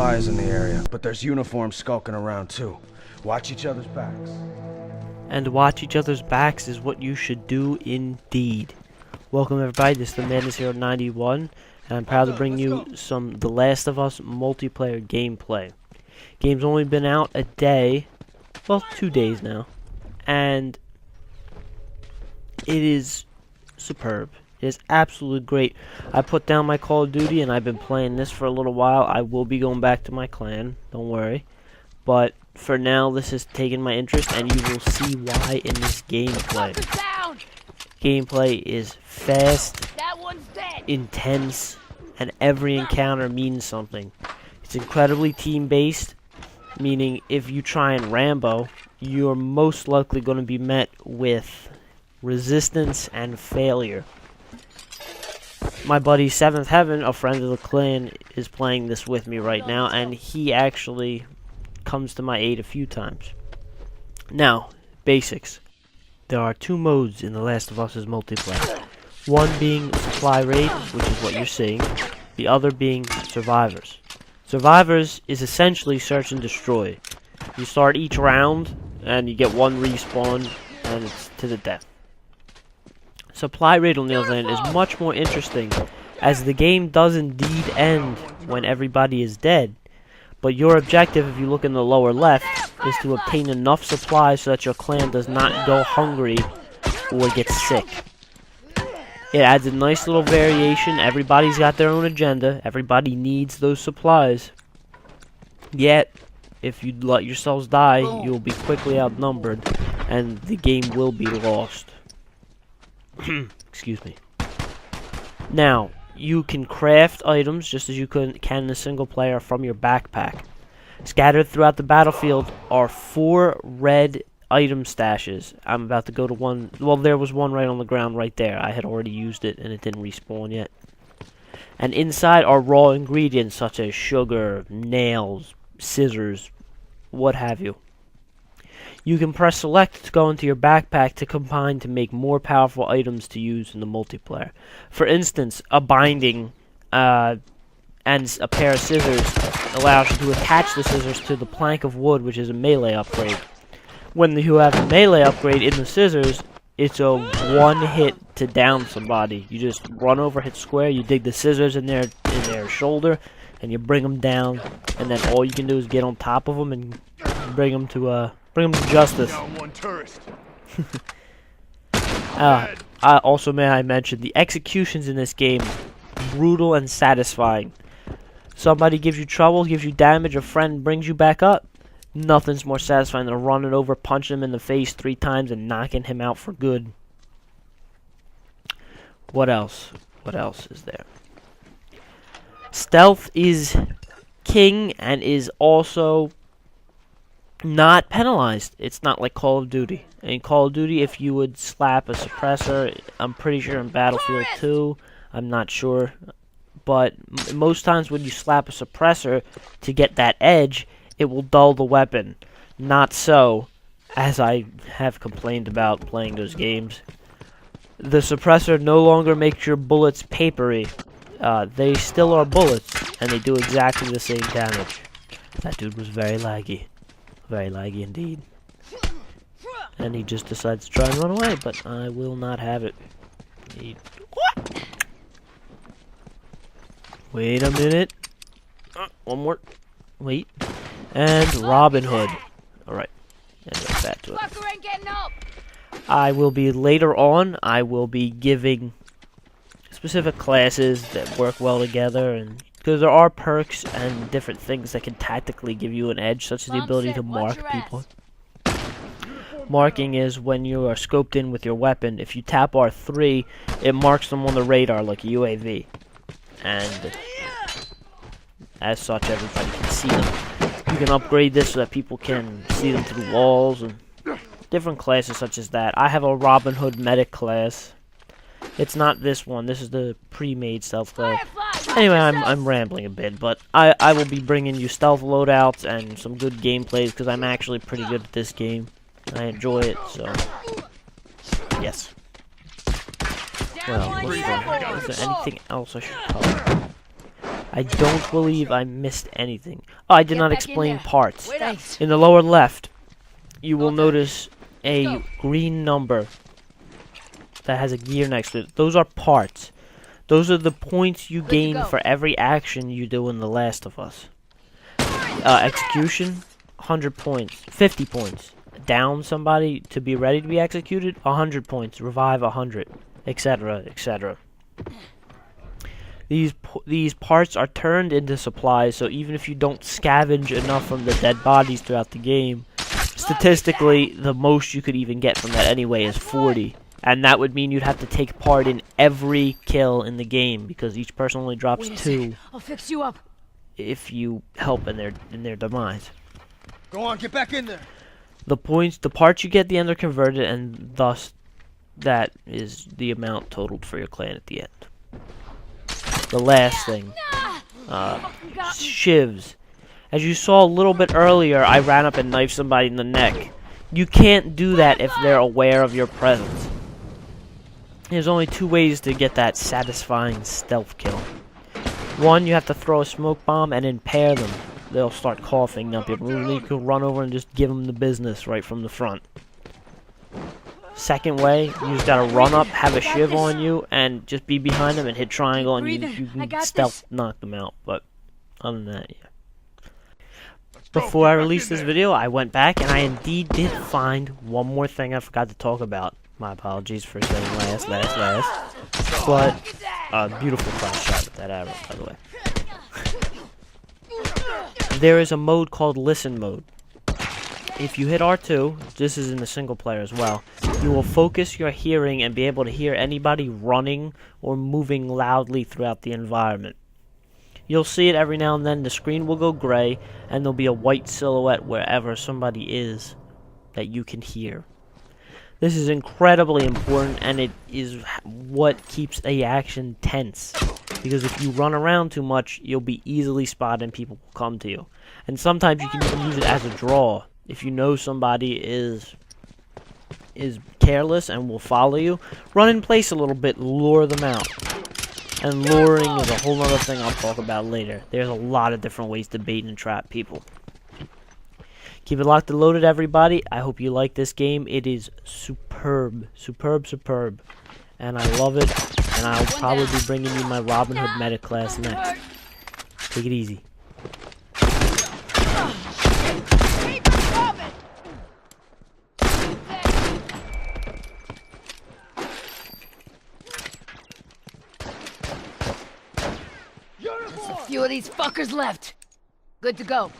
supplies in the area, but there's uniforms skulking around too. Watch each other's backs. And watch each other's backs is what you should do indeed. Welcome everybody, this is the Madness Hero 91, and I'm proud to bring you some The Last of Us multiplayer gameplay. Game's only been out a day, well, 2 days now, and it is superb. It is absolutely great. I put down my Call of Duty and I've been playing this for a little while. I will be going back to my clan, don't worry. But for now, this has taken my interest, and you will see why in this gameplay. Gameplay is fast, intense, and every encounter means something. It's incredibly team-based, meaning if you try and Rambo, you're most likely going to be met with resistance and failure. My buddy 7th Heaven, a friend of the clan, is playing this with me right now, and he actually comes to my aid a few times. Now, basics. There are 2 modes in The Last of Us' multiplayer. One being Supply Raid, which is what you're seeing. The other being Survivors. Survivors is essentially Search and Destroy. You start each round, and you get 1 respawn, and it's to the death. Supply Raid, on the other hand, is much more interesting, as the game does indeed end when everybody is dead. But your objective, if you look in the lower left, is to obtain enough supplies so that your clan does not go hungry or get sick. It adds a nice little variation. Everybody's got their own agenda. Everybody needs those supplies. Yet, if you let yourselves die, you'll be quickly outnumbered, and the game will be lost. Excuse me. Now, you can craft items just as you can in a single player from your backpack. Scattered throughout the battlefield are 4 red item stashes. I'm about to go to one. Well, there was one right on the ground right there. I had already used it and it didn't respawn yet. And inside are raw ingredients such as sugar, nails, scissors, what have you. You can press select to go into your backpack to combine to make more powerful items to use in the multiplayer. For instance, a binding and a pair of scissors allows you to attach the scissors to the plank of wood, which is a melee upgrade. When you have a melee upgrade in the scissors, it's a 1 hit to down somebody. You just run over, hit square, you dig the scissors in their shoulder, and you bring them down, and then all you can do is get on top of them and bring them to justice. Also, may I mention, the executions in this game, brutal and satisfying. Somebody gives you trouble, gives you damage, a friend brings you back up. Nothing's more satisfying than running over, punching him in the face 3 times, and knocking him out for good. What else? What else is there? Stealth is king and is also not penalized. It's not like Call of Duty. In Call of Duty, if you would slap a suppressor, I'm pretty sure in Battlefield 2, I'm not sure, but most times when you slap a suppressor to get that edge, it will dull the weapon. Not so, as I have complained about playing those games. The suppressor no longer makes your bullets papery. They still are bullets, and they do exactly the same damage. That dude was very laggy. Very laggy indeed. And he just decides to try and run away, but I will not have it. Wait a minute. One more. Wait. And Robin Hood. Alright. And go back to it. I will be later on, I will be giving specific classes that work well together, and because there are perks and different things that can tactically give you an edge, such as the ability to mark people. Marking is when you are scoped in with your weapon. If you tap R3, it marks them on the radar like a UAV. And as such, everybody can see them. You can upgrade this so that people can see them through walls and different classes such as that. I have a Robin Hood medic class. It's not this one. This is the pre-made stealth class. Anyway, I'm rambling a bit, but I will be bringing you stealth loadouts and some good gameplays because I'm actually pretty good at this game. I enjoy it, so yes. Well, is there anything else I should cover? I don't believe I missed anything. Oh, I did not explain parts. Thanks. In the lower left, you will notice a green number that has a gear next to it. Those are parts. Those are the points you gain for every action you do in The Last of Us. Execution, 100 points. 50 points. Down somebody to be ready to be executed, 100 points. Revive, 100. Etc. etc. These parts are turned into supplies, so even if you don't scavenge enough from the dead bodies throughout the game, statistically, the most you could even get from that anyway is 40. And that would mean you'd have to take part in every kill in the game, because each person only drops 2 I'll fix you up. if you help in their demise. Go on, get back in there. The parts you get at the end are converted, and thus that is the amount totaled for your clan at the end. The last thing, shivs. As you saw a little bit earlier, I ran up and knifed somebody in the neck. You can't do that if they're aware of your presence. There's only 2 ways to get that satisfying stealth kill. One, you have to throw a smoke bomb and impair them. They'll start coughing. Now people you can run over and just give them the business right from the front. Second way, you just gotta run up, have a shiv on you, and just be behind them and hit triangle, and you can stealth knock them out. But other than that, yeah. Before I released this video, I went back and I indeed did find one more thing I forgot to talk about. My apologies for saying last. But beautiful cross shot with that arrow, by the way. There is a mode called Listen Mode. If you hit R2, this is in the single player as well, you will focus your hearing and be able to hear anybody running or moving loudly throughout the environment. You'll see it every now and then. The screen will go gray, and there'll be a white silhouette wherever somebody is that you can hear. This is incredibly important, and it is what keeps the action tense. Because if you run around too much, you'll be easily spotted and people will come to you. And sometimes you can even use it as a draw. If you know somebody is careless and will follow you, run in place a little bit, lure them out. And luring is a whole other thing I'll talk about later. There's a lot of different ways to bait and trap people. Keep it locked and loaded, everybody. I hope you like this game. It is superb. Superb. And I love it. And I'll probably be bringing you my Robin Hood meta class next. Take it easy. Just a few of these fuckers left. Good to go.